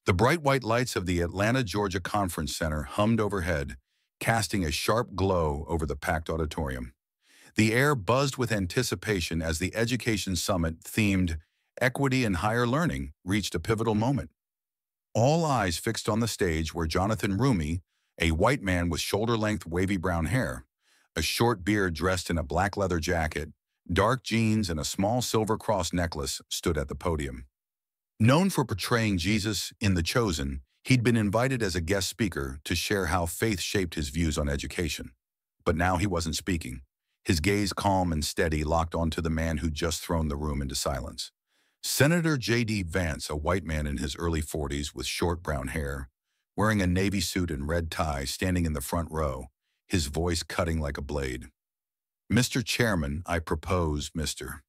The bright white lights of the Atlanta, Georgia Conference Center hummed overhead, casting a sharp glow over the packed auditorium. The air buzzed with anticipation as the Education Summit themed Equity and Higher Learning reached a pivotal moment. All eyes fixed on the stage where Jonathan Roumie, a white man with shoulder-length wavy brown hair, a short beard dressed in a black leather jacket, dark jeans, and a small silver cross necklace, stood at the podium. Known for portraying Jesus in The Chosen, he'd been invited as a guest speaker to share how faith shaped his views on education. But now he wasn't speaking. His gaze calm and steady locked onto the man who'd just thrown the room into silence. Senator J.D. Vance, a white man in his early 40s with short brown hair, wearing a navy suit and red tie, standing in the front row, his voice cutting like a blade. "Mr. Chairman, I propose, Mr.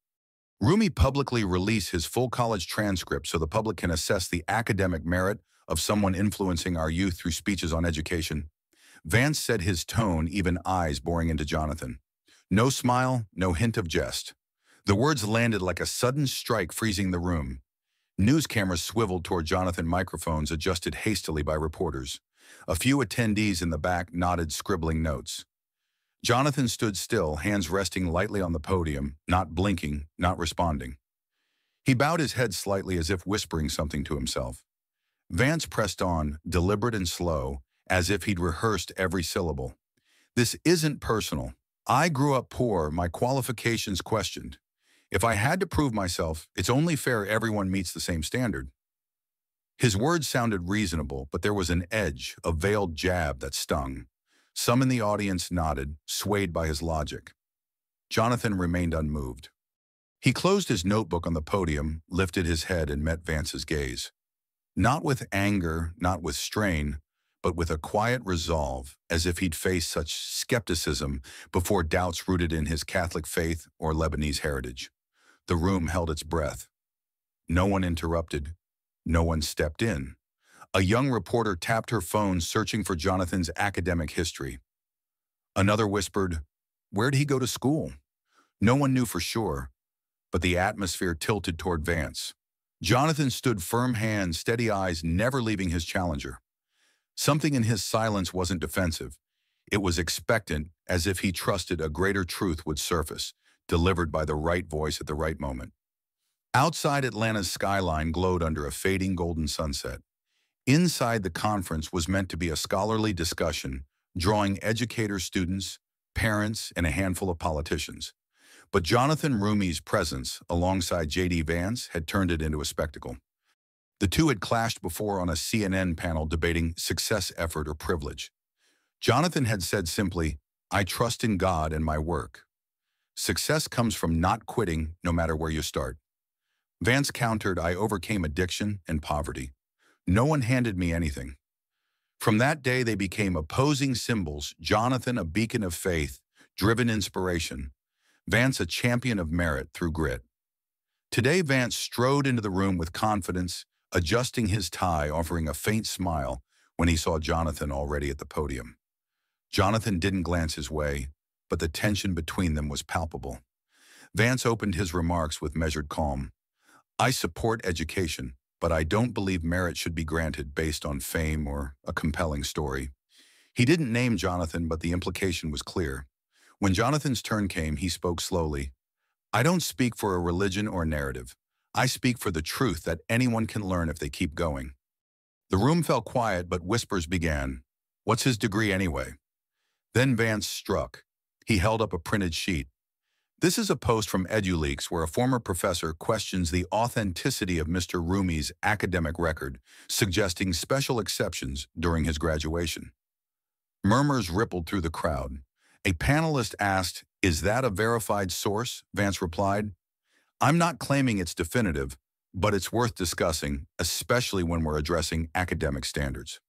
Roumie publicly release his full college transcript so the public can assess the academic merit of someone influencing our youth through speeches on education." Vance said, his tone, even eyes boring into Jonathan. No smile, no hint of jest. The words landed like a sudden strike, freezing the room. News cameras swiveled toward Jonathan, microphones adjusted hastily by reporters. A few attendees in the back nodded, scribbling notes. Jonathan stood still, hands resting lightly on the podium, not blinking, not responding. He bowed his head slightly as if whispering something to himself. Vance pressed on, deliberate and slow, as if he'd rehearsed every syllable. "This isn't personal. I grew up poor, my qualifications questioned. If I had to prove myself, it's only fair everyone meets the same standard." His words sounded reasonable, but there was an edge, a veiled jab that stung. Some in the audience nodded, swayed by his logic. Jonathan remained unmoved. He closed his notebook on the podium, lifted his head, and met Vance's gaze. Not with anger, not with strain, but with a quiet resolve, as if he'd faced such skepticism before doubts rooted in his Catholic faith or Lebanese heritage. The room held its breath. No one interrupted. No one stepped in. A young reporter tapped her phone, searching for Jonathan's academic history. Another whispered, "Where'd he go to school?" No one knew for sure, but the atmosphere tilted toward Vance. Jonathan stood firm, hands, steady eyes, never leaving his challenger. Something in his silence wasn't defensive. It was expectant, as if he trusted a greater truth would surface, delivered by the right voice at the right moment. Outside, Atlanta's skyline glowed under a fading golden sunset. Inside, the conference was meant to be a scholarly discussion, drawing educators, students, parents, and a handful of politicians. But Jonathan Roumie's presence, alongside J.D. Vance, had turned it into a spectacle. The two had clashed before on a CNN panel debating success, effort, or privilege. Jonathan had said simply, "I trust in God and my work. Success comes from not quitting, no matter where you start." Vance countered, "I overcame addiction and poverty. No one handed me anything." From that day, they became opposing symbols, Jonathan a beacon of faith, driven inspiration, Vance a champion of merit through grit. Today, Vance strode into the room with confidence, adjusting his tie, offering a faint smile when he saw Jonathan already at the podium. Jonathan didn't glance his way, but the tension between them was palpable. Vance opened his remarks with measured calm. "I support education, but I don't believe merit should be granted based on fame or a compelling story." He didn't name Jonathan, but the implication was clear. When Jonathan's turn came, he spoke slowly. "I don't speak for a religion or narrative. I speak for the truth that anyone can learn if they keep going." The room fell quiet, but whispers began. "What's his degree anyway?" Then Vance struck. He held up a printed sheet. "This is a post from EduLeaks where a former professor questions the authenticity of Mr. Roumie's academic record, suggesting special exceptions during his graduation." Murmurs rippled through the crowd. A panelist asked, "Is that a verified source?" Vance replied, "I'm not claiming it's definitive, but it's worth discussing, especially when we're addressing academic standards."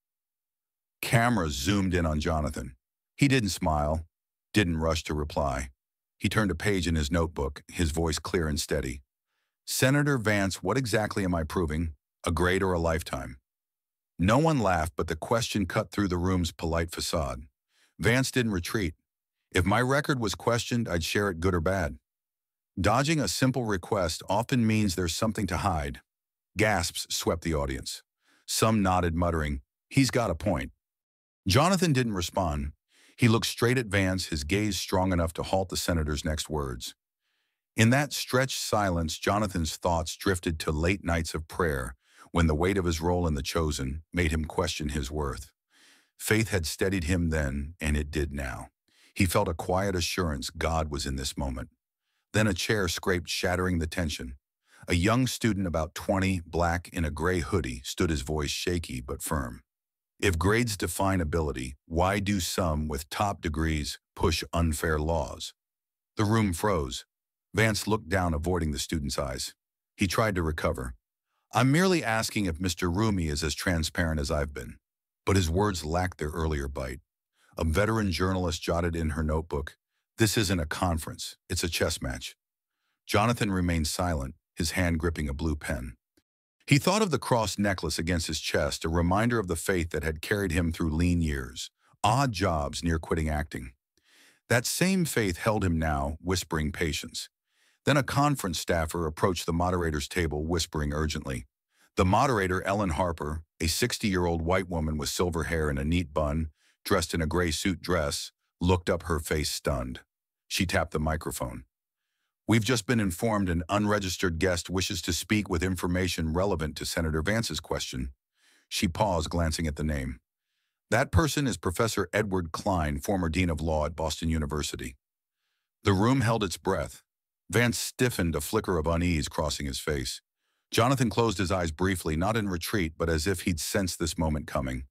Cameras zoomed in on Jonathan. He didn't smile, didn't rush to reply. He turned a page in his notebook, his voice clear and steady. "Senator Vance, what exactly am I proving? A grade or a lifetime?" No one laughed, but the question cut through the room's polite facade. Vance didn't retreat. "If my record was questioned, I'd share it, good or bad." Dodging a simple request often means there's something to hide. Gasps swept the audience. Some nodded, muttering, "He's got a point." Jonathan didn't respond. He looked straight at Vance, his gaze strong enough to halt the senator's next words. In that stretched silence, Jonathan's thoughts drifted to late nights of prayer, when the weight of his role in The Chosen made him question his worth. Faith had steadied him then, and it did now. He felt a quiet assurance God was in this moment. Then a chair scraped, shattering the tension. A young student about 20, black in a gray hoodie, stood, his voice shaky but firm. "If grades define ability, why do some with top degrees push unfair laws?" The room froze. Vance looked down, avoiding the student's eyes. He tried to recover. "I'm merely asking if Mr. Roumie is as transparent as I've been." But his words lacked their earlier bite. A veteran journalist jotted in her notebook, "This isn't a conference, it's a chess match." Jonathan remained silent, his hand gripping a blue pen. He thought of the cross necklace against his chest, a reminder of the faith that had carried him through lean years, odd jobs near quitting acting. That same faith held him now, whispering patience. Then a conference staffer approached the moderator's table, whispering urgently. The moderator, Ellen Harper, a 60-year-old white woman with silver hair and a neat bun, dressed in a gray suit dress, looked up, her face stunned. She tapped the microphone. "We've just been informed an unregistered guest wishes to speak with information relevant to Senator Vance's question." She paused, glancing at the name. "That person is Professor Edward Klein, former Dean of Law at Boston University." The room held its breath. Vance stiffened, a flicker of unease crossing his face. Jonathan closed his eyes briefly, not in retreat, but as if he'd sensed this moment coming.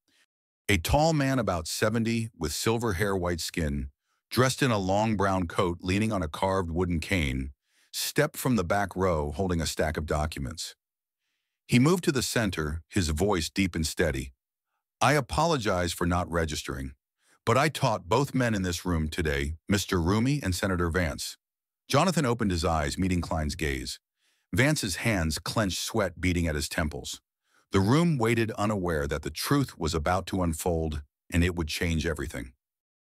A tall man about 70, with silver hair, white skin, dressed in a long brown coat, leaning on a carved wooden cane, stepped from the back row, holding a stack of documents. He moved to the center, his voice deep and steady. "I apologize for not registering, but I taught both men in this room today, Mr. Roumie and Senator Vance." Jonathan opened his eyes, meeting Klein's gaze. Vance's hands clenched, sweat beating at his temples. The room waited, unaware that the truth was about to unfold, and it would change everything.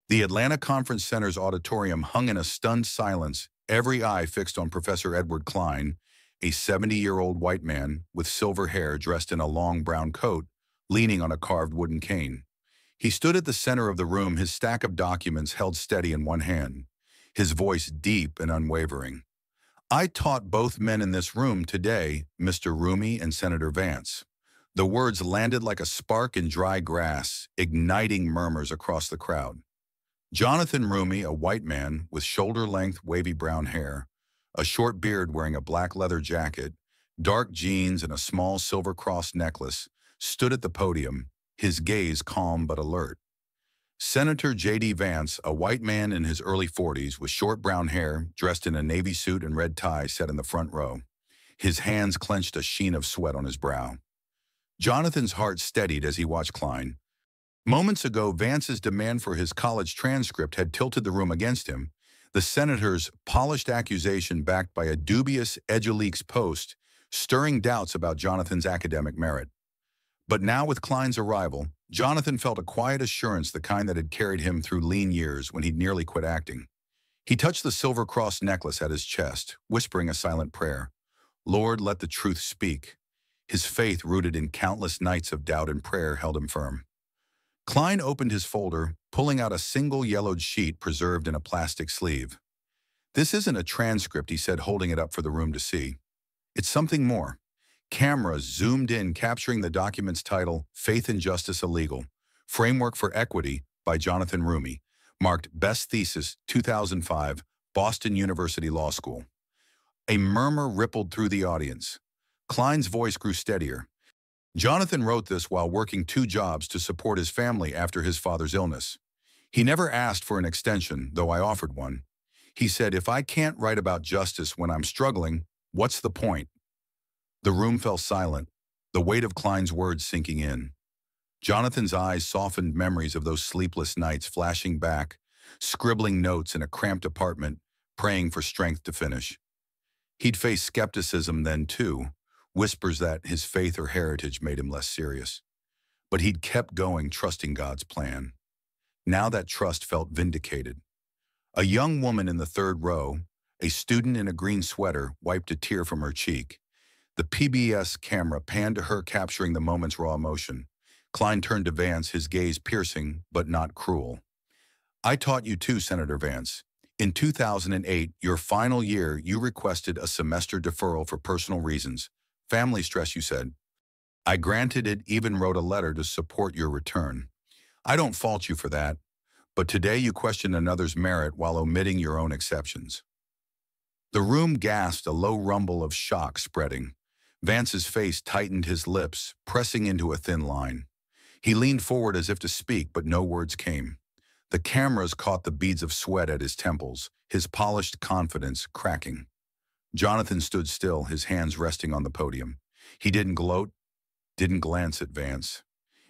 The Atlanta Conference Center's auditorium hung in a stunned silence, every eye fixed on Professor Edward Klein, a 70-year-old white man with silver hair, dressed in a long brown coat, leaning on a carved wooden cane. He stood at the center of the room, his stack of documents held steady in one hand, his voice deep and unwavering. "I taught both men in this room today, Mr. Roumie and Senator Vance." The words landed like a spark in dry grass, igniting murmurs across the crowd. Jonathan Roumie, a white man with shoulder-length wavy brown hair, a short beard, wearing a black leather jacket, dark jeans, and a small silver cross necklace, stood at the podium, his gaze calm but alert. Senator J.D. Vance, a white man in his early 40s with short brown hair, dressed in a navy suit and red tie, sat in the front row. His hands clenched, a sheen of sweat on his brow. Jonathan's heart steadied as he watched Klein. Moments ago, Vance's demand for his college transcript had tilted the room against him. The senator's polished accusation, backed by a dubious EduLeaks post, stirring doubts about Jonathan's academic merit. But now, with Klein's arrival, Jonathan felt a quiet assurance, the kind that had carried him through lean years when he'd nearly quit acting. He touched the silver cross necklace at his chest, whispering a silent prayer. "Lord, let the truth speak." His faith, rooted in countless nights of doubt and prayer, held him firm. Klein opened his folder, pulling out a single yellowed sheet preserved in a plastic sleeve. "This isn't a transcript," he said, holding it up for the room to see. "It's something more." Cameras zoomed in, capturing the document's title, "Faith and Justice Illegal: Framework for Equity" by Jonathan Roumie, marked Best Thesis 2005, Boston University Law School. A murmur rippled through the audience. Klein's voice grew steadier. "Jonathan wrote this while working 2 jobs to support his family after his father's illness. He never asked for an extension, though I offered one. He said, if I can't write about justice when I'm struggling, what's the point?" The room fell silent, the weight of Klein's words sinking in. Jonathan's eyes softened, memories of those sleepless nights flashing back, scribbling notes in a cramped apartment, praying for strength to finish. He'd faced skepticism then, too, whispers that his faith or heritage made him less serious. But he'd kept going, trusting God's plan. Now that trust felt vindicated. A young woman in the third row, a student in a green sweater, wiped a tear from her cheek. The PBS camera panned to her, capturing the moment's raw emotion. Klein turned to Vance, his gaze piercing, but not cruel. I taught you too, Senator Vance. In 2008, your final year, you requested a semester deferral for personal reasons. Family stress, you said. I granted it, even wrote a letter to support your return. I don't fault you for that, but today you question another's merit while omitting your own exceptions. The room gasped, a low rumble of shock spreading. Vance's face tightened, his lips pressing into a thin line. He leaned forward as if to speak, but no words came. The cameras caught the beads of sweat at his temples, his polished confidence cracking. Jonathan stood still, his hands resting on the podium. He didn't gloat, didn't glance at Vance.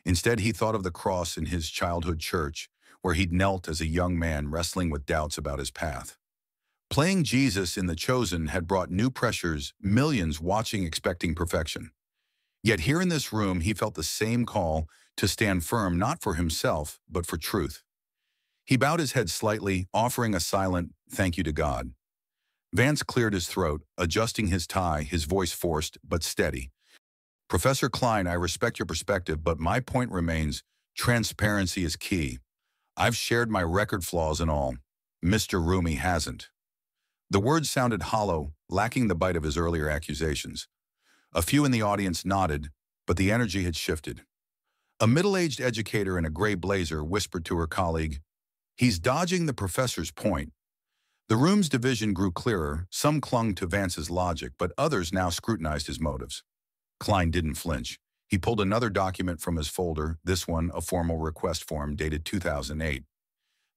Instead, he thought of the cross in his childhood church, where he'd knelt as a young man wrestling with doubts about his path. Playing Jesus in The Chosen had brought new pressures, millions watching expecting perfection. Yet here in this room, he felt the same call to stand firm, not for himself, but for truth. He bowed his head slightly, offering a silent thank you to God. Vance cleared his throat, adjusting his tie, his voice forced but steady. Professor Klein, I respect your perspective, but my point remains, transparency is key. I've shared my record flaws and all. Mr. Roumie hasn't. The words sounded hollow, lacking the bite of his earlier accusations. A few in the audience nodded, but the energy had shifted. A middle-aged educator in a gray blazer whispered to her colleague, "He's dodging the professor's point." The room's division grew clearer. Some clung to Vance's logic, but others now scrutinized his motives. Klein didn't flinch. He pulled another document from his folder, this one a formal request form dated 2008.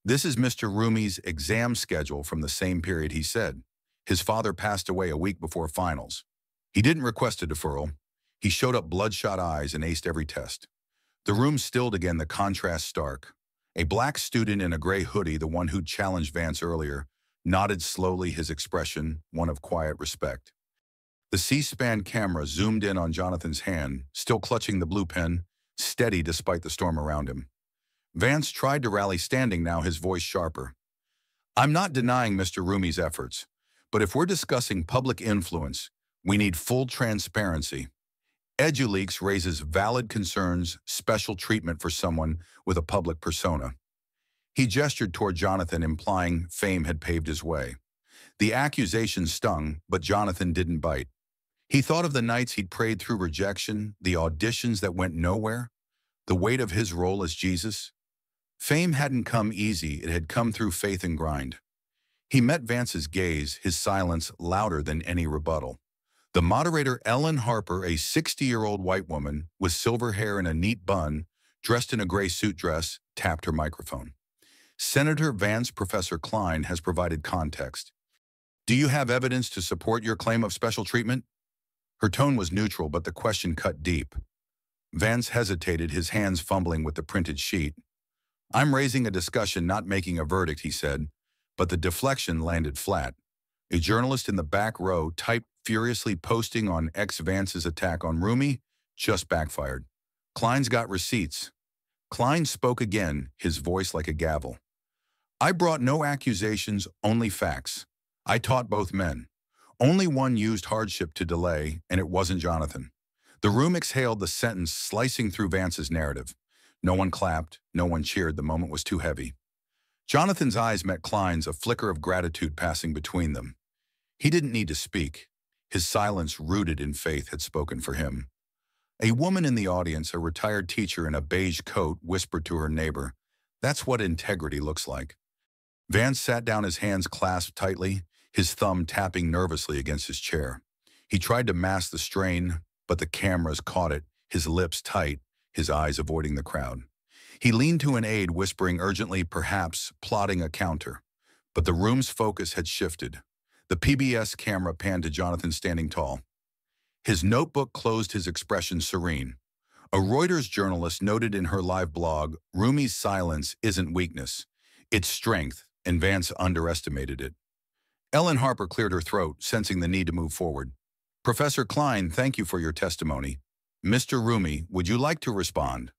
This is Mr. Roumie's exam schedule from the same period, he said. His father passed away a week before finals. He didn't request a deferral. He showed up bloodshot eyes and aced every test. The room stilled again, the contrast stark. A black student in a gray hoodie, the one who'd challenged Vance earlier, nodded slowly, his expression one of quiet respect. The C-SPAN camera zoomed in on Jonathan's hand, still clutching the blue pen, steady despite the storm around him. Vance tried to rally, standing now, his voice sharper. I'm not denying Mr. Roumie's efforts, but if we're discussing public influence, we need full transparency. EduLeaks raises valid concerns, special treatment for someone with a public persona. He gestured toward Jonathan, implying fame had paved his way. The accusation stung, but Jonathan didn't bite. He thought of the nights he'd prayed through rejection, the auditions that went nowhere, the weight of his role as Jesus. Fame hadn't come easy, it had come through faith and grind. He met Vance's gaze, his silence louder than any rebuttal. The moderator, Ellen Harper, a 60-year-old white woman with silver hair and a neat bun, dressed in a gray suit dress, tapped her microphone. Senator Vance, Professor Klein has provided context. Do you have evidence to support your claim of special treatment? Her tone was neutral, but the question cut deep. Vance hesitated, his hands fumbling with the printed sheet. I'm raising a discussion, not making a verdict, he said, but the deflection landed flat. A journalist in the back row typed furiously, posting on X Vance's attack on Roumie just backfired. Klein's got receipts. Klein spoke again, his voice like a gavel. I brought no accusations, only facts. I taught both men. Only one used hardship to delay, and it wasn't Jonathan. The room exhaled, the sentence slicing through Vance's narrative. No one clapped, no one cheered, the moment was too heavy. Jonathan's eyes met Klein's, a flicker of gratitude passing between them. He didn't need to speak. His silence, rooted in faith, had spoken for him. A woman in the audience, a retired teacher in a beige coat, whispered to her neighbor, "That's what integrity looks like." Vance sat down, his hands clasped tightly, his thumb tapping nervously against his chair. He tried to mask the strain, but the cameras caught it, his lips tight, his eyes avoiding the crowd. He leaned to an aide, whispering urgently, perhaps plotting a counter. But the room's focus had shifted. The PBS camera panned to Jonathan standing tall. His notebook closed, his expression serene. A Reuters journalist noted in her live blog, Roumie's silence isn't weakness, it's strength, and Vance underestimated it. Ellen Harper cleared her throat, sensing the need to move forward. Professor Klein, thank you for your testimony. Mr. Roumie, would you like to respond?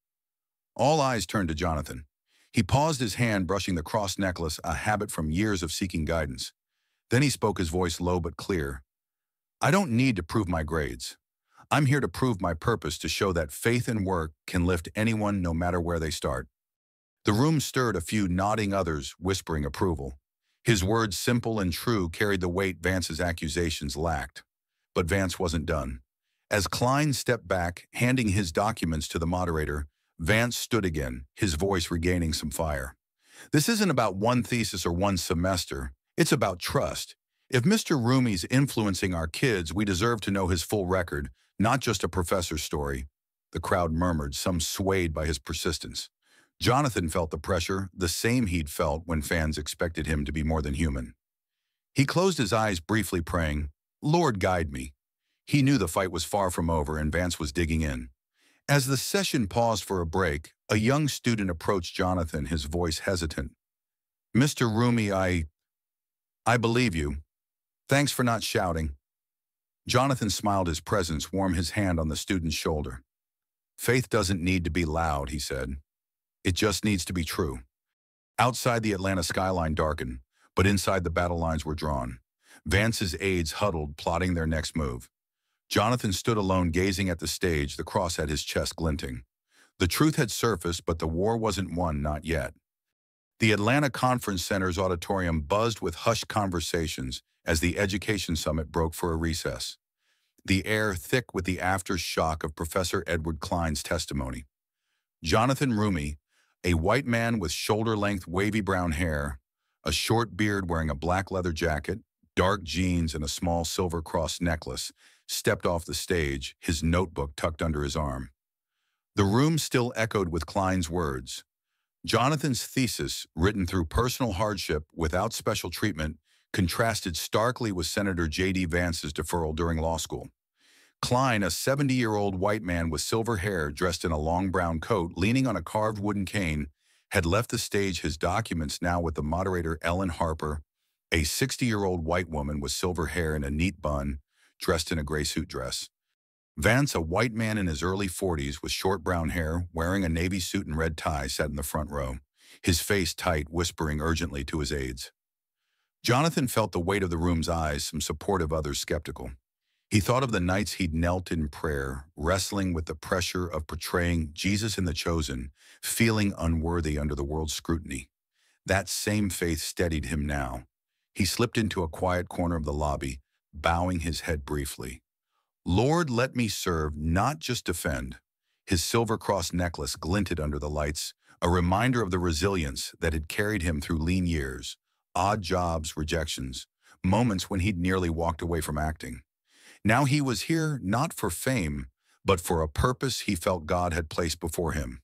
All eyes turned to Jonathan. He paused, his hand brushing the cross necklace, a habit from years of seeking guidance. Then he spoke, his voice low but clear. I don't need to prove my grades. I'm here to prove my purpose to show that faith and work can lift anyone no matter where they start. The room stirred, a few nodding, others whispering approval. His words, simple and true, carried the weight Vance's accusations lacked. But Vance wasn't done. As Klein stepped back, handing his documents to the moderator, Vance stood again, his voice regaining some fire. This isn't about one thesis or one semester. It's about trust. If Mr. Roumie's influencing our kids, we deserve to know his full record, not just a professor's story. The crowd murmured, some swayed by his persistence. Jonathan felt the pressure, the same he'd felt when fans expected him to be more than human. He closed his eyes briefly, praying, "Lord, guide me." He knew the fight was far from over and Vance was digging in. As the session paused for a break, a young student approached Jonathan, his voice hesitant. "Mr. Roumie, I believe you. Thanks for not shouting." Jonathan smiled, his presence warm, his hand on the student's shoulder. "Faith doesn't need to be loud," he said. "It just needs to be true." Outside, the Atlanta skyline darkened, but inside the battle lines were drawn. Vance's aides huddled, plotting their next move. Jonathan stood alone, gazing at the stage, the cross at his chest glinting. The truth had surfaced, but the war wasn't won, not yet. The Atlanta Conference Center's auditorium buzzed with hushed conversations as the Education Summit broke for a recess. The air thick with the aftershock of Professor Edward Klein's testimony. Jonathan Roumie, a white man with shoulder-length wavy brown hair, a short beard, wearing a black leather jacket, dark jeans, and a small silver cross necklace, stepped off the stage, his notebook tucked under his arm. The room still echoed with Klein's words. Jonathan's thesis, written through personal hardship without special treatment, contrasted starkly with Senator J.D. Vance's deferral during law school. Klein, a 70-year-old white man with silver hair, dressed in a long brown coat, leaning on a carved wooden cane, had left the stage, his documents now with the moderator Ellen Harper, a 60-year-old white woman with silver hair and a neat bun, dressed in a gray suit dress. Vance, a white man in his early 40s with short brown hair, wearing a navy suit and red tie, sat in the front row, his face tight, whispering urgently to his aides. Jonathan felt the weight of the room's eyes, some supportive, others skeptical. He thought of the nights he'd knelt in prayer, wrestling with the pressure of portraying Jesus in The Chosen, feeling unworthy under the world's scrutiny. That same faith steadied him now. He slipped into a quiet corner of the lobby, bowing his head briefly. "Lord, let me serve, not just defend." His silver cross necklace glinted under the lights, a reminder of the resilience that had carried him through lean years, odd jobs, rejections, moments when he'd nearly walked away from acting. Now he was here not for fame, but for a purpose he felt God had placed before him.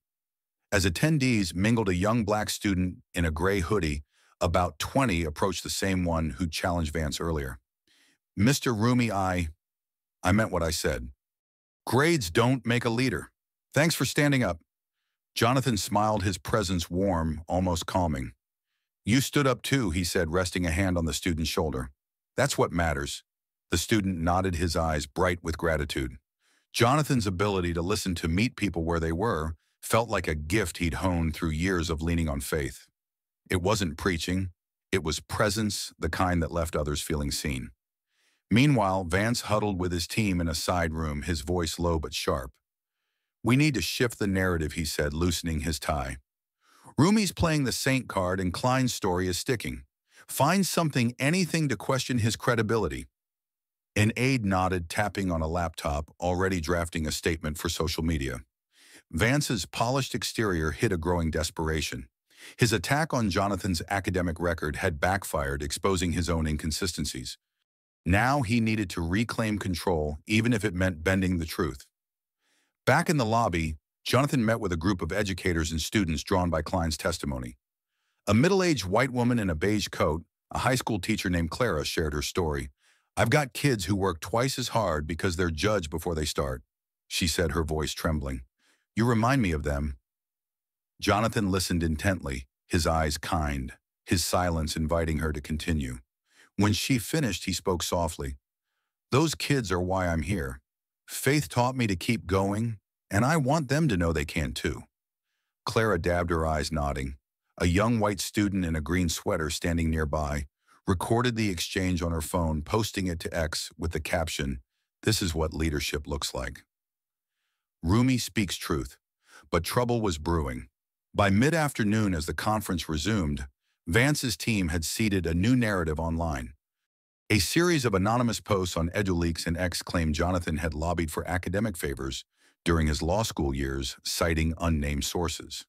As attendees mingled, a young black student in a gray hoodie, about 20, approached the same one who'd challenged Vance earlier. "Mr. Roumie, I meant what I said. Grades don't make a leader. Thanks for standing up." Jonathan smiled, his presence warm, almost calming. "You stood up too," he said, resting a hand on the student's shoulder. "That's what matters." The student nodded, his eyes bright with gratitude. Jonathan's ability to listen, to meet people where they were, felt like a gift he'd honed through years of leaning on faith. It wasn't preaching, it was presence, the kind that left others feeling seen. Meanwhile, Vance huddled with his team in a side room, his voice low but sharp. "We need to shift the narrative," he said, loosening his tie. "Roumie's playing the saint card and Klein's story is sticking. Find something, anything, to question his credibility." An aide nodded, tapping on a laptop, already drafting a statement for social media. Vance's polished exterior hid a growing desperation. His attack on Jonathan's academic record had backfired, exposing his own inconsistencies. Now he needed to reclaim control, even if it meant bending the truth. Back in the lobby, Jonathan met with a group of educators and students drawn by Klein's testimony. A middle-aged white woman in a beige coat, a high school teacher named Clara, shared her story. "I've got kids who work twice as hard because they're judged before they start," she said, her voice trembling. "You remind me of them." Jonathan listened intently, his eyes kind, his silence inviting her to continue. When she finished, he spoke softly. "Those kids are why I'm here. Faith taught me to keep going, and I want them to know they can too." Clara dabbed her eyes, nodding. A young white student in a green sweater standing nearby recorded the exchange on her phone, posting it to X with the caption, This is what leadership looks like. Roumie speaks truth, but trouble was brewing. By mid-afternoon, as the conference resumed, Vance's team had seeded a new narrative online. A series of anonymous posts on EduLeaks and X claimed Jonathan had lobbied for academic favors during his law school years, citing unnamed sources.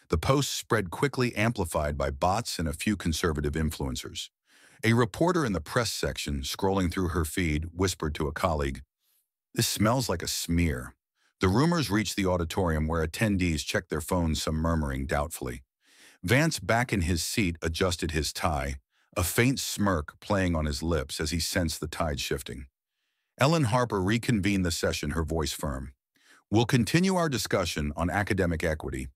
The posts spread quickly, amplified by bots and a few conservative influencers. A reporter in the press section, scrolling through her feed, whispered to a colleague, "This smells like a smear." The rumors reached the auditorium where attendees checked their phones, some murmuring doubtfully. Vance, back in his seat, adjusted his tie, a faint smirk playing on his lips as he sensed the tide shifting. Ellen Harper reconvened the session, her voice firm. "We'll continue our discussion on academic equity.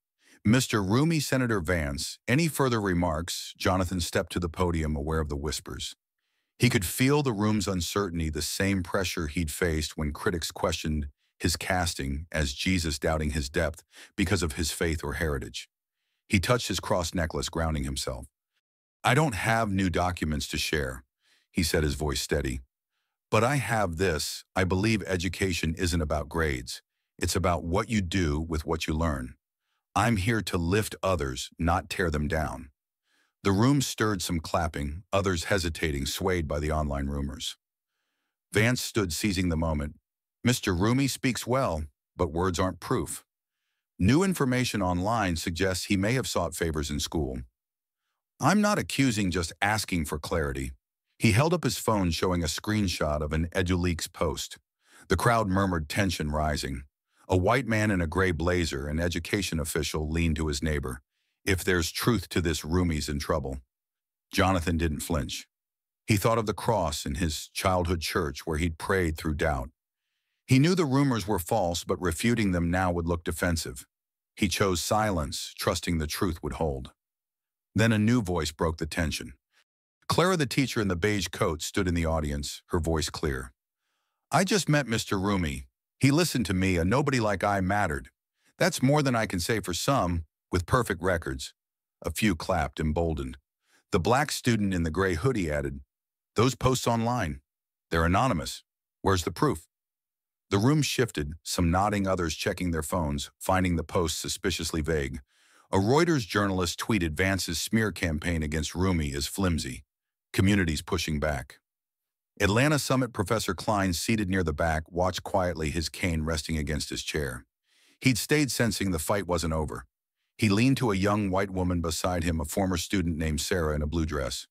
Mr. Roumie, Senator Vance, any further remarks?" Jonathan stepped to the podium, aware of the whispers. He could feel the room's uncertainty, the same pressure he'd faced when critics questioned his casting as Jesus, doubting his depth because of his faith or heritage. He touched his cross necklace, grounding himself. "I don't have new documents to share," he said, his voice steady. "But I have this. I believe education isn't about grades. It's about what you do with what you learn. I'm here to lift others, not tear them down." The room stirred, some clapping, others hesitating, swayed by the online rumors. Vance stood, seizing the moment. "Mr. Roumie speaks well, but words aren't proof. New information online suggests he may have sought favors in school. I'm not accusing, just asking for clarity." He held up his phone, showing a screenshot of an EduLeaks post. The crowd murmured, tension rising. A white man in a gray blazer, an education official, leaned to his neighbor. "If there's truth to this, Roumie's in trouble." Jonathan didn't flinch. He thought of the cross in his childhood church where he'd prayed through doubt. He knew the rumors were false, but refuting them now would look defensive. He chose silence, trusting the truth would hold. Then a new voice broke the tension. Clara, the teacher in the beige coat, stood in the audience, her voice clear. "I just met Mr. Roumie. He listened to me. A nobody like I mattered. That's more than I can say for some, with perfect records." A few clapped, emboldened. The black student in the gray hoodie added, "Those posts online, they're anonymous. Where's the proof?" The room shifted, some nodding, others checking their phones, finding the posts suspiciously vague. A Reuters journalist tweeted Vance's smear campaign against Roumie is flimsy. Communities pushing back. Atlanta Summit Professor Klein, seated near the back, watched quietly, his cane resting against his chair. He'd stayed, sensing the fight wasn't over. He leaned to a young white woman beside him, a former student named Sarah in a blue dress.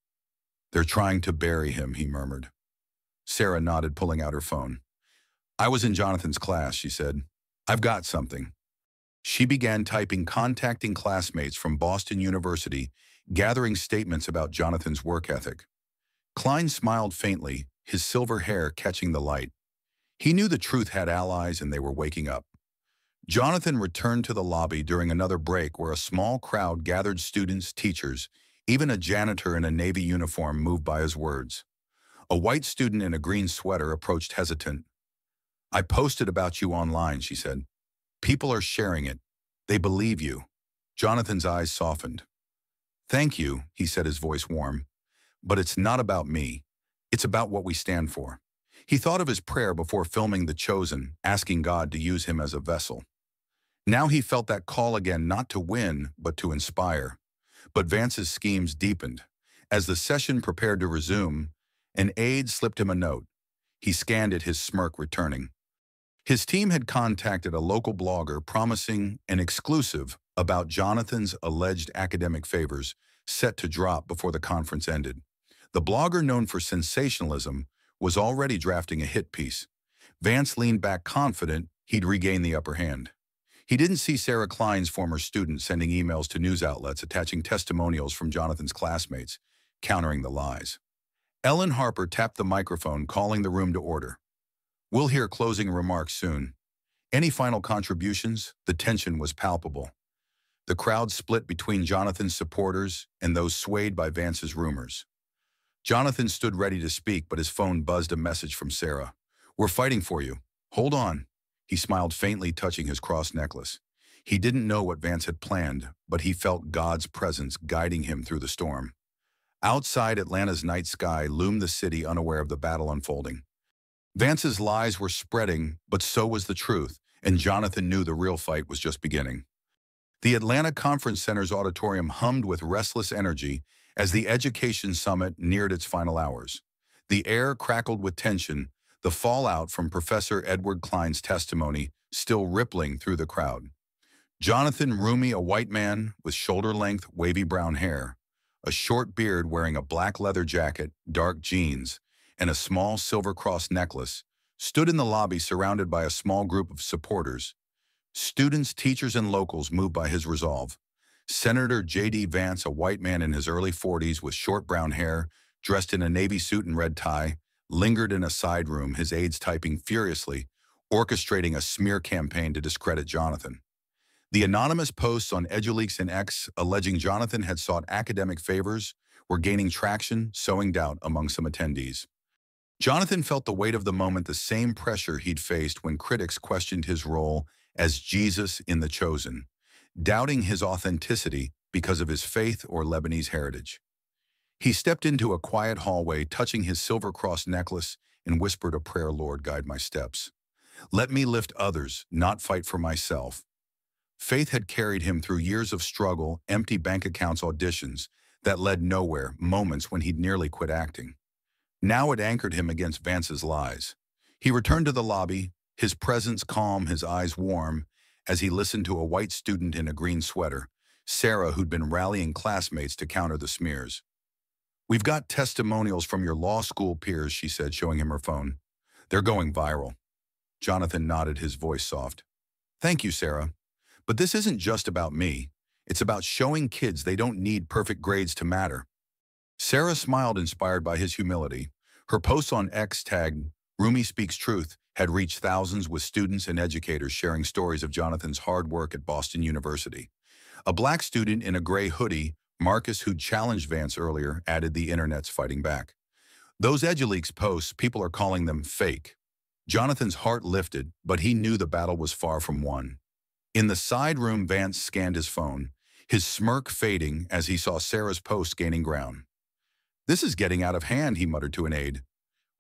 "They're trying to bury him," he murmured. Sarah nodded, pulling out her phone. "I was in Jonathan's class," she said. "I've got something." She began typing, contacting classmates from Boston University, gathering statements about Jonathan's work ethic. Klein smiled faintly, his silver hair catching the light. He knew the truth had allies, and they were waking up. Jonathan returned to the lobby during another break, where a small crowd gathered, students, teachers, even a janitor in a Navy uniform moved by his words. A white student in a green sweater approached, hesitant. "I posted about you online," she said. "People are sharing it. They believe you." Jonathan's eyes softened. "Thank you," he said, his voice warm. "But it's not about me. It's about what we stand for." He thought of his prayer before filming The Chosen, asking God to use him as a vessel. Now he felt that call again, not to win, but to inspire. But Vance's schemes deepened. As the session prepared to resume, an aide slipped him a note. He scanned it, his smirk returning. His team had contacted a local blogger, promising an exclusive about Jonathan's alleged academic favors, set to drop before the conference ended. The blogger, known for sensationalism, was already drafting a hit piece. Vance leaned back, confident he'd regain the upper hand. He didn't see Sarah Klein's former student sending emails to news outlets attaching testimonials from Jonathan's classmates, countering the lies. Ellen Harper tapped the microphone, calling the room to order. "We'll hear closing remarks soon. Any final contributions?" The tension was palpable. The crowd split between Jonathan's supporters and those swayed by Vance's rumors. Jonathan stood ready to speak, but his phone buzzed, a message from Sarah. "We're fighting for you. Hold on." He smiled faintly, touching his cross necklace. He didn't know what Vance had planned, but he felt God's presence guiding him through the storm. Outside, Atlanta's night sky loomed, the city unaware of the battle unfolding. Vance's lies were spreading, but so was the truth, and Jonathan knew the real fight was just beginning. The Atlanta Conference Center's auditorium hummed with restless energy as the Education Summit neared its final hours. The air crackled with tension, the fallout from Professor Edward Klein's testimony still rippling through the crowd. Jonathan Roumie, a white man with shoulder-length, wavy brown hair, a short beard wearing a black leather jacket, dark jeans, and a small silver cross necklace, stood in the lobby surrounded by a small group of supporters. Students, teachers, and locals moved by his resolve. Senator J.D. Vance, a white man in his early 40s with short brown hair, dressed in a navy suit and red tie, lingered in a side room, his aides typing furiously, orchestrating a smear campaign to discredit Jonathan. The anonymous posts on EduLeaks and X alleging Jonathan had sought academic favors were gaining traction, sowing doubt among some attendees. Jonathan felt the weight of the moment, the same pressure he'd faced when critics questioned his role as Jesus in The Chosen, doubting his authenticity because of his faith or Lebanese heritage. He stepped into a quiet hallway, touching his silver cross necklace, and whispered a prayer, "Lord, guide my steps. Let me lift others, not fight for myself." Faith had carried him through years of struggle, empty bank accounts, auditions that led nowhere, moments when he'd nearly quit acting. Now it anchored him against Vance's lies. He returned to the lobby, his presence calm, his eyes warm, as he listened to a white student in a green sweater, Sarah, who'd been rallying classmates to counter the smears. "We've got testimonials from your law school peers," she said, showing him her phone. "They're going viral." Jonathan nodded, his voice soft. "Thank you, Sarah. But this isn't just about me. It's about showing kids they don't need perfect grades to matter." Sarah smiled, inspired by his humility. Her posts on X tagged "Roumie Speaks Truth" had reached thousands, with students and educators sharing stories of Jonathan's hard work at Boston University. A black student in a gray hoodie, Marcus, who'd challenged Vance earlier, added, "The internet's fighting back. Those EduLeaks posts, people are calling them fake." Jonathan's heart lifted, but he knew the battle was far from won. In the side room, Vance scanned his phone, his smirk fading as he saw Sarah's post gaining ground. "This is getting out of hand," he muttered to an aide.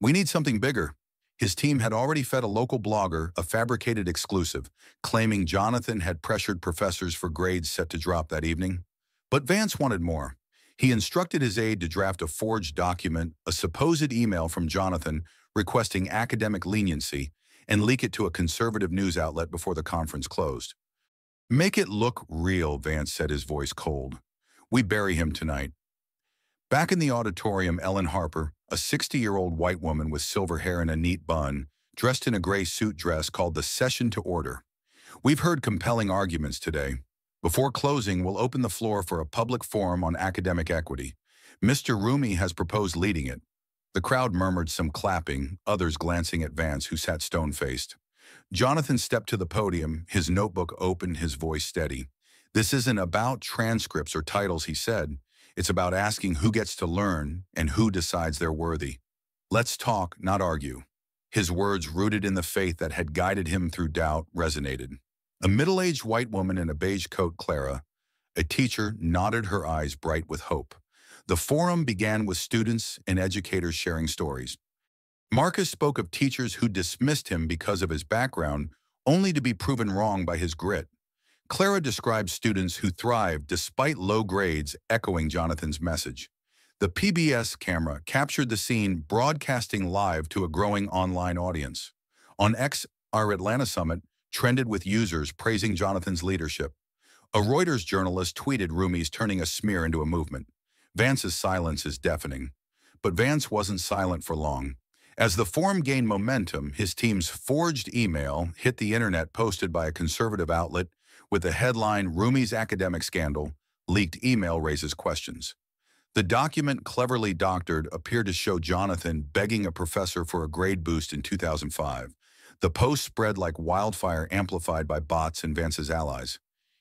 "We need something bigger." His team had already fed a local blogger a fabricated exclusive, claiming Jonathan had pressured professors for grades set to drop that evening. But Vance wanted more. He instructed his aide to draft a forged document, a supposed email from Jonathan requesting academic leniency, and leak it to a conservative news outlet before the conference closed. "Make it look real," Vance said, his voice cold. "We bury him tonight." Back in the auditorium, Ellen Harper, a 60-year-old white woman with silver hair and a neat bun, dressed in a gray suit dress, called the session to order. "We've heard compelling arguments today. Before closing, we'll open the floor for a public forum on academic equity. Mr. Roumie has proposed leading it." The crowd murmured, some clapping, others glancing at Vance, who sat stone-faced. Jonathan stepped to the podium, his notebook open, his voice steady. "This isn't about transcripts or titles," he said. "It's about asking who gets to learn and who decides they're worthy. Let's talk, not argue." His words, rooted in the faith that had guided him through doubt, resonated. A middle-aged white woman in a beige coat, Clara, a teacher, nodded, her eyes bright with hope. The forum began with students and educators sharing stories. Marcus spoke of teachers who dismissed him because of his background, only to be proven wrong by his grit. Clara described students who thrived despite low grades, echoing Jonathan's message. The PBS camera captured the scene, broadcasting live to a growing online audience. On X, our Atlanta Summit trended with users praising Jonathan's leadership. A Reuters journalist tweeted, "Roumie's turning a smear into a movement." Vance's silence is deafening. But Vance wasn't silent for long. As the forum gained momentum, his team's forged email hit the internet, posted by a conservative outlet with the headline, "Roumie's Academic Scandal, Leaked Email Raises Questions." The document, cleverly doctored, appeared to show Jonathan begging a professor for a grade boost in 2005. The post spread like wildfire, amplified by bots and Vance's allies.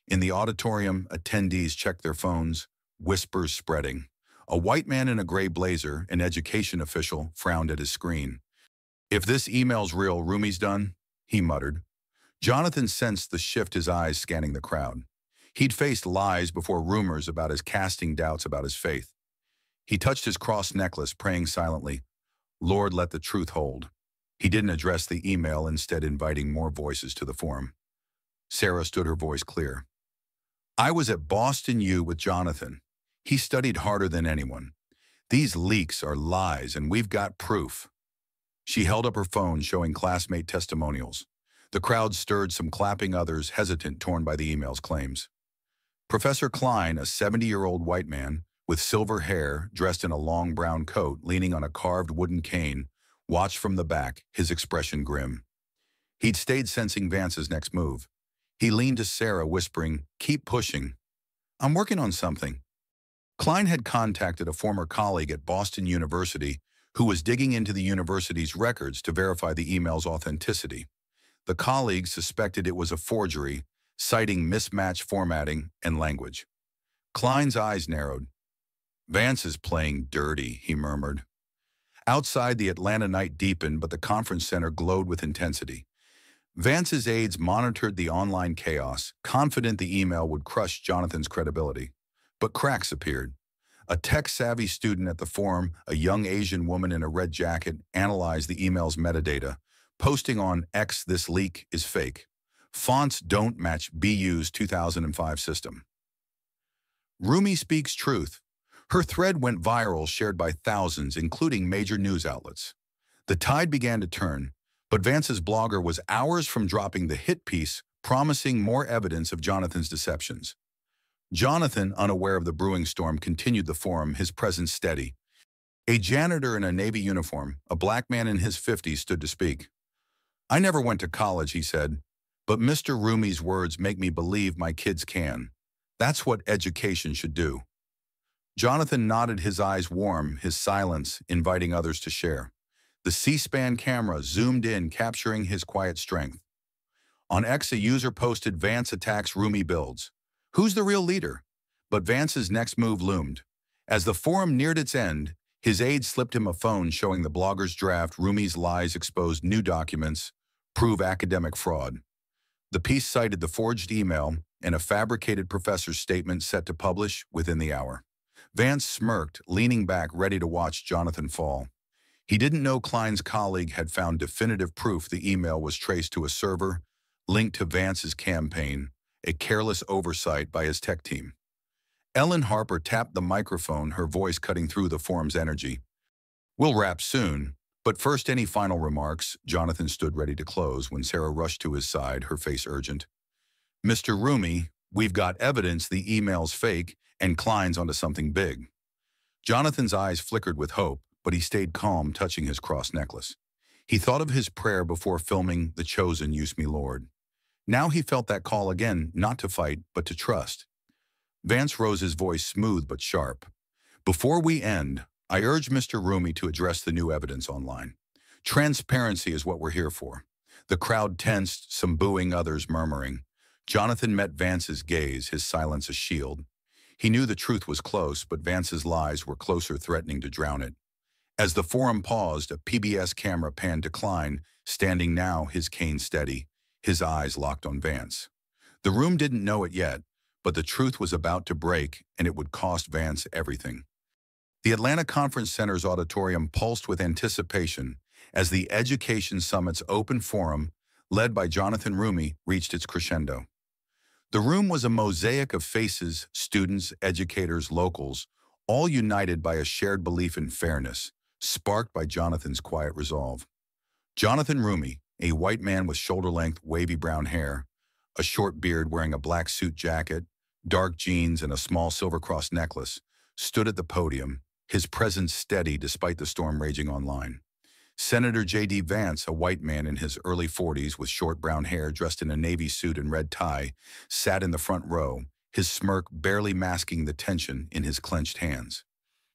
In the auditorium, attendees checked their phones, whispers spreading. A white man in a gray blazer, an education official, frowned at his screen. "If this email's real, Roumie's done," he muttered. Jonathan sensed the shift, his eyes scanning the crowd. He'd faced lies before, rumors about his casting doubts about his faith. He touched his cross necklace, praying silently, "Lord, let the truth hold." He didn't address the email, instead inviting more voices to the forum. Sarah stood, her voice clear. I was at Boston U with Jonathan. He studied harder than anyone. These leaks are lies, and we've got proof. She held up her phone, showing classmate testimonials. The crowd stirred, some clapping, others hesitant, torn by the email's claims. Professor Klein, a 70-year-old white man with silver hair, dressed in a long brown coat, leaning on a carved wooden cane, watched from the back, his expression grim. He'd stayed sensing Vance's next move. He leaned to Sarah, whispering, "Keep pushing. I'm working on something." Klein had contacted a former colleague at Boston University who was digging into the university's records to verify the email's authenticity. The colleague suspected it was a forgery, citing mismatched formatting and language. Klein's eyes narrowed. "Vance is playing dirty," he murmured. Outside, the Atlanta night deepened, but the conference center glowed with intensity. Vance's aides monitored the online chaos, confident the email would crush Jonathan's credibility. But cracks appeared. A tech-savvy student at the forum, a young Asian woman in a red jacket, analyzed the email's metadata, posting on X, "This leak is fake. Fonts don't match BU's 2005 system." Roumie speaks truth. Her thread went viral, shared by thousands, including major news outlets. The tide began to turn, but Vance's blogger was hours from dropping the hit piece, promising more evidence of Jonathan's deceptions. Jonathan, unaware of the brewing storm, continued the forum, his presence steady. A janitor in a Navy uniform, a black man in his 50s, stood to speak. "I never went to college," he said, "but Mr. Roumie's words make me believe my kids can. That's what education should do." Jonathan nodded, his eyes warm, his silence inviting others to share. The C-SPAN camera zoomed in, capturing his quiet strength. On X, a user posted, "Vance attacks Roumie builds. Who's the real leader?" But Vance's next move loomed. As the forum neared its end, his aide slipped him a phone showing the blogger's draft. "Roumie's lies exposed, new documents prove academic fraud." The piece cited the forged email and a fabricated professor's statement set to publish within the hour. Vance smirked, leaning back, ready to watch Jonathan fall. He didn't know Klein's colleague had found definitive proof the email was traced to a server linked to Vance's campaign, a careless oversight by his tech team. Ellen Harper tapped the microphone, her voice cutting through the forum's energy. "We'll wrap soon, but first, any final remarks?" Jonathan stood ready to close when Sarah rushed to his side, her face urgent. "Mr. Roumie, we've got evidence the email's fake, and Klein's onto something big." Jonathan's eyes flickered with hope, but he stayed calm, touching his cross necklace. He thought of his prayer before filming The Chosen, "Use me, Lord." Now he felt that call again, not to fight, but to trust. Vance rose, his voice smooth but sharp. "Before we end, I urge Mr. Roumie to address the new evidence online. Transparency is what we're here for." The crowd tensed, some booing, others murmuring. Jonathan met Vance's gaze, his silence a shield. He knew the truth was close, but Vance's lies were closer, threatening to drown it. As the forum paused, a PBS camera panned to Klein, standing now, his cane steady, his eyes locked on Vance. The room didn't know it yet, but the truth was about to break, and it would cost Vance everything. The Atlanta Conference Center's auditorium pulsed with anticipation as the Education Summit's open forum, led by Jonathan Roumie, reached its crescendo. The room was a mosaic of faces, students, educators, locals, all united by a shared belief in fairness, sparked by Jonathan's quiet resolve. Jonathan Roumie, a white man with shoulder-length, wavy brown hair, a short beard, wearing a black suit jacket, dark jeans, and a small silver cross necklace, stood at the podium, his presence steady despite the storm raging online. Senator J.D. Vance, a white man in his early 40s with short brown hair, dressed in a navy suit and red tie, sat in the front row, his smirk barely masking the tension in his clenched hands.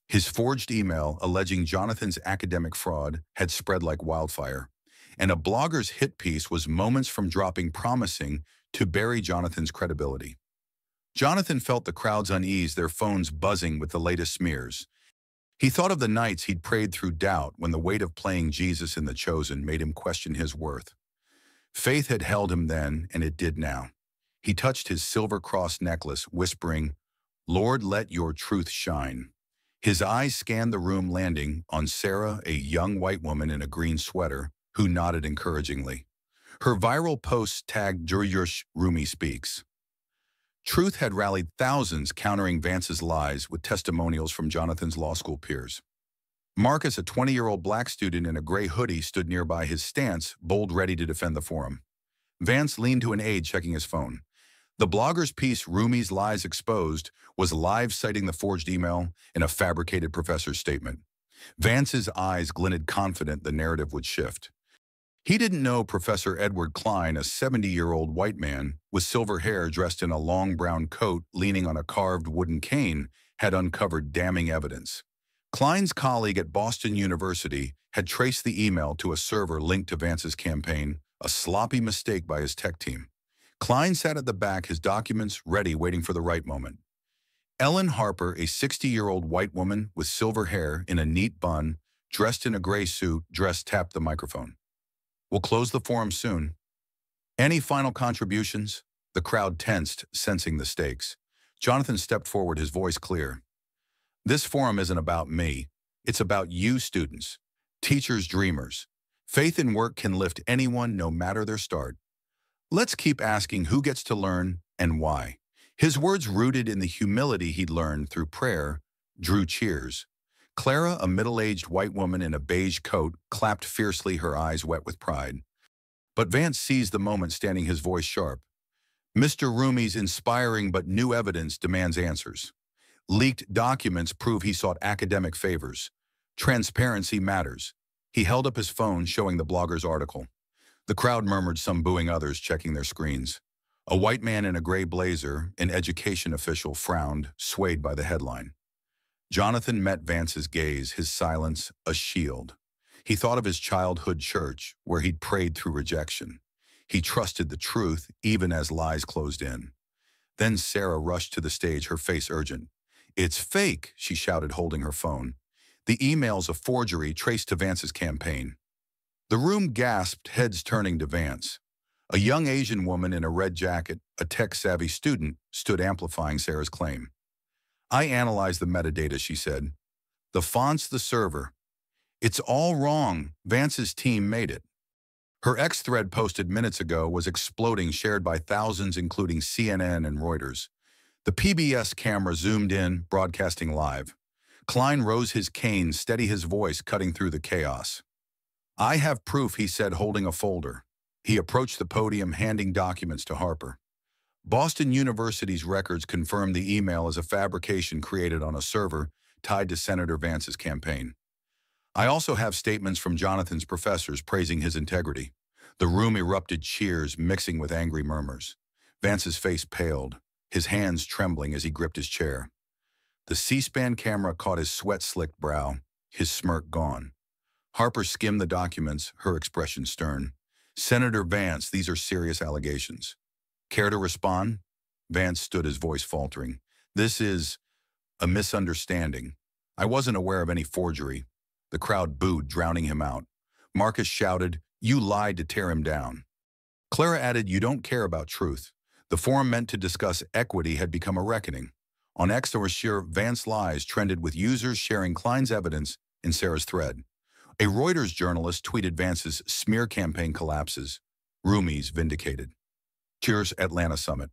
His forged email alleging Jonathan's academic fraud had spread like wildfire, and a blogger's hit piece was moments from dropping, promising to bury Jonathan's credibility. Jonathan felt the crowd's unease, their phones buzzing with the latest smears. He thought of the nights he'd prayed through doubt when the weight of playing Jesus in The Chosen made him question his worth. Faith had held him then, and it did now. He touched his silver cross necklace, whispering, "Lord, let your truth shine." His eyes scanned the room, landing on Sarah, a young white woman in a green sweater, who nodded encouragingly. Her viral posts tagged Roumie Speaks. Truth had rallied thousands countering Vance's lies with testimonials from Jonathan's law school peers. Marcus, a 20-year-old black student in a gray hoodie, stood nearby, his stance bold, ready to defend the forum. Vance leaned to an aide checking his phone. The blogger's piece, Roumie's Lies Exposed, was live, citing the forged email in a fabricated professor's statement. Vance's eyes glinted, confident the narrative would shift. He didn't know Professor Edward Klein, a 70-year-old white man with silver hair dressed in a long brown coat leaning on a carved wooden cane, had uncovered damning evidence. Klein's colleague at Boston University had traced the email to a server linked to Vance's campaign, a sloppy mistake by his tech team. Klein sat at the back, his documents ready, waiting for the right moment. Ellen Harper, a 60-year-old white woman with silver hair in a neat bun, dressed in a gray suit, tapped the microphone. "We'll close the forum soon. Any final contributions?" The crowd tensed, sensing the stakes. Jonathan stepped forward, his voice clear. "This forum isn't about me. It's about you students, teachers, dreamers. Faith in work can lift anyone, no matter their start. Let's keep asking who gets to learn and why." His words, rooted in the humility he'd learned through prayer, drew cheers. Clara, a middle-aged white woman in a beige coat, clapped fiercely, her eyes wet with pride. But Vance seized the moment, standing, his voice sharp. "Mr. Roumie's inspiring but new evidence demands answers. Leaked documents prove he sought academic favors. Transparency matters." He held up his phone, showing the blogger's article. The crowd murmured, some booing, others checking their screens. A white man in a gray blazer, an education official, frowned, swayed by the headline. Jonathan met Vance's gaze, his silence a shield. He thought of his childhood church, where he'd prayed through rejection. He trusted the truth, even as lies closed in. Then Sarah rushed to the stage, her face urgent. "It's fake," she shouted, holding her phone. "The email's a forgery traced to Vance's campaign." The room gasped, heads turning to Vance. A young Asian woman in a red jacket, a tech-savvy student, stood amplifying Sarah's claim. "I analyzed the metadata," she said. "The font's the server. It's all wrong. Vance's team made it." Her X-thread posted minutes ago was exploding, shared by thousands, including CNN and Reuters. The PBS camera zoomed in, broadcasting live. Klein rose his cane, steady, his voice cutting through the chaos. "I have proof," he said, holding a folder. He approached the podium, handing documents to Harper. Boston University's records confirmed the email as a fabrication created on a server tied to Senator Vance's campaign. "I also have statements from Jonathan's professors praising his integrity." The room erupted, cheers mixing with angry murmurs. Vance's face paled, his hands trembling as he gripped his chair. The C-SPAN camera caught his sweat-slicked brow, his smirk gone. Harper skimmed the documents, her expression stern. "Senator Vance, these are serious allegations. Care to respond?" Vance stood, his voice faltering. "This is a misunderstanding. I wasn't aware of any forgery." The crowd booed, drowning him out. Marcus shouted, "You lied to tear him down." Clara added, "You don't care about truth." The forum, meant to discuss equity, had become a reckoning. On X, there was sheer Vance lies trended, with users sharing Klein's evidence in Sarah's thread. A Reuters journalist tweeted Vance's smear campaign collapses. Roumie's vindicated. Cheers, Atlanta Summit.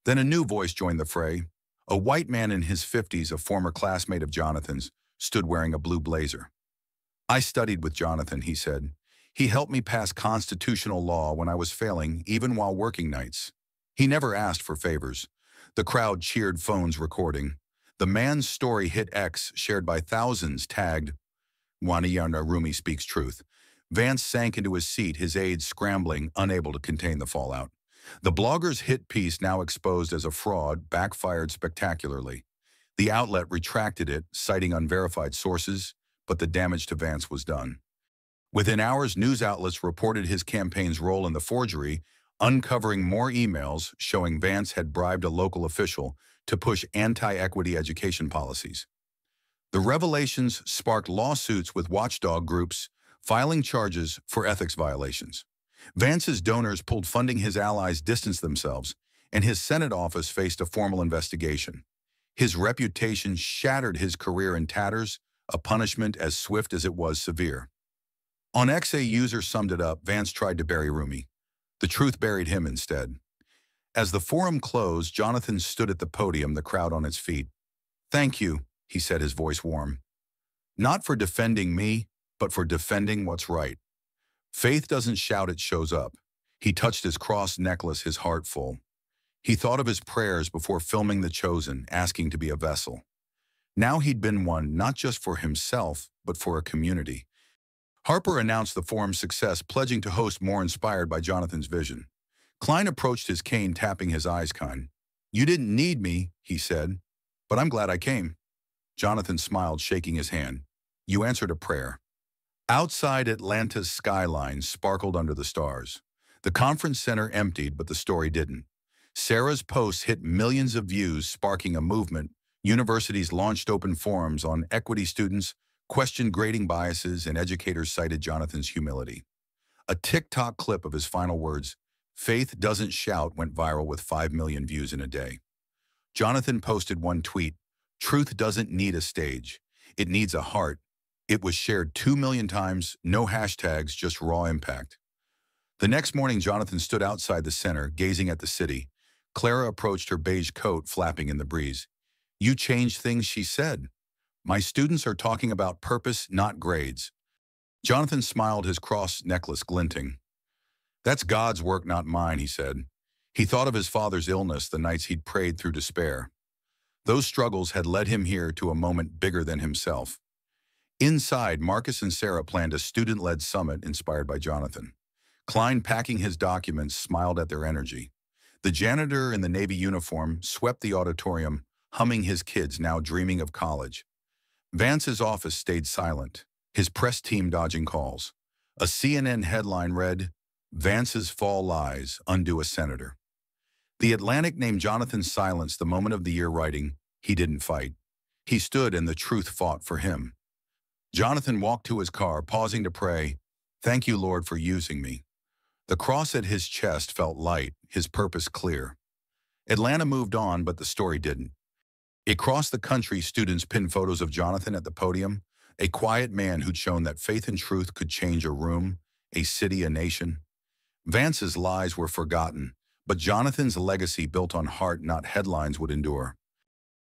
Then a new voice joined the fray. A white man in his 50s, a former classmate of Jonathan's, stood wearing a blue blazer. "I studied with Jonathan," he said. "He helped me pass constitutional law when I was failing, even while working nights. He never asked for favors." The crowd cheered, phones recording. The man's story hit X, shared by thousands, tagged Waniyana Roumie Speaks Truth. Vance sank into his seat, his aides scrambling, unable to contain the fallout. The blogger's hit piece, now exposed as a fraud, backfired spectacularly. The outlet retracted it, citing unverified sources, but the damage to Vance was done. Within hours, news outlets reported his campaign's role in the forgery, uncovering more emails showing Vance had bribed a local official to push anti-equity education policies. The revelations sparked lawsuits, with watchdog groups filing charges for ethics violations. Vance's donors pulled funding, his allies distanced themselves, and his Senate office faced a formal investigation. His reputation shattered, his career in tatters, a punishment as swift as it was severe. On X, a user summed it up: Vance tried to bury Roumie. The truth buried him instead. As the forum closed, Jonathan stood at the podium, the crowd on its feet. "Thank you," he said, his voice warm. "Not for defending me, but for defending what's right. Faith doesn't shout, it shows up." He touched his cross necklace, his heart full. He thought of his prayers before filming The Chosen, asking to be a vessel. Now he'd been one, not just for himself, but for a community. Harper announced the forum's success, pledging to host more inspired by Jonathan's vision. Klein approached his cane, tapping his eyes kind. "You didn't need me," he said, "but I'm glad I came." Jonathan smiled, shaking his hand. "You answered a prayer." Outside, Atlanta's skyline sparkled under the stars. The conference center emptied, but the story didn't. Sarah's posts hit millions of views, sparking a movement. Universities launched open forums on equity, students questioned grading biases, and educators cited Jonathan's humility. A TikTok clip of his final words, "Faith doesn't shout," went viral with 5 million views in a day. Jonathan posted one tweet: "Truth doesn't need a stage. It needs a heart." It was shared 2 million times, no hashtags, just raw impact. The next morning, Jonathan stood outside the center, gazing at the city. Clara approached, her beige coat flapping in the breeze. "You changed things," she said. "My students are talking about purpose, not grades." Jonathan smiled, his cross necklace glinting. "That's God's work, not mine," he said. He thought of his father's illness, the nights he'd prayed through despair. Those struggles had led him here to a moment bigger than himself. Inside, Marcus and Sarah planned a student-led summit inspired by Jonathan. Klein, packing his documents, smiled at their energy. The janitor in the Navy uniform swept the auditorium, humming his kids, now dreaming of college. Vance's office stayed silent, his press team dodging calls. A CNN headline read, "Vance's fall lies undo a senator." The Atlantic named Jonathan's silence the moment of the year, writing, "He didn't fight. He stood and the truth fought for him." Jonathan walked to his car, pausing to pray, "Thank you, Lord, for using me." The cross at his chest felt light, his purpose clear. Atlanta moved on, but the story didn't. Across the country, students pinned photos of Jonathan at the podium, a quiet man who'd shown that faith and truth could change a room, a city, a nation. Vance's lies were forgotten, but Jonathan's legacy, built on heart, not headlines, would endure.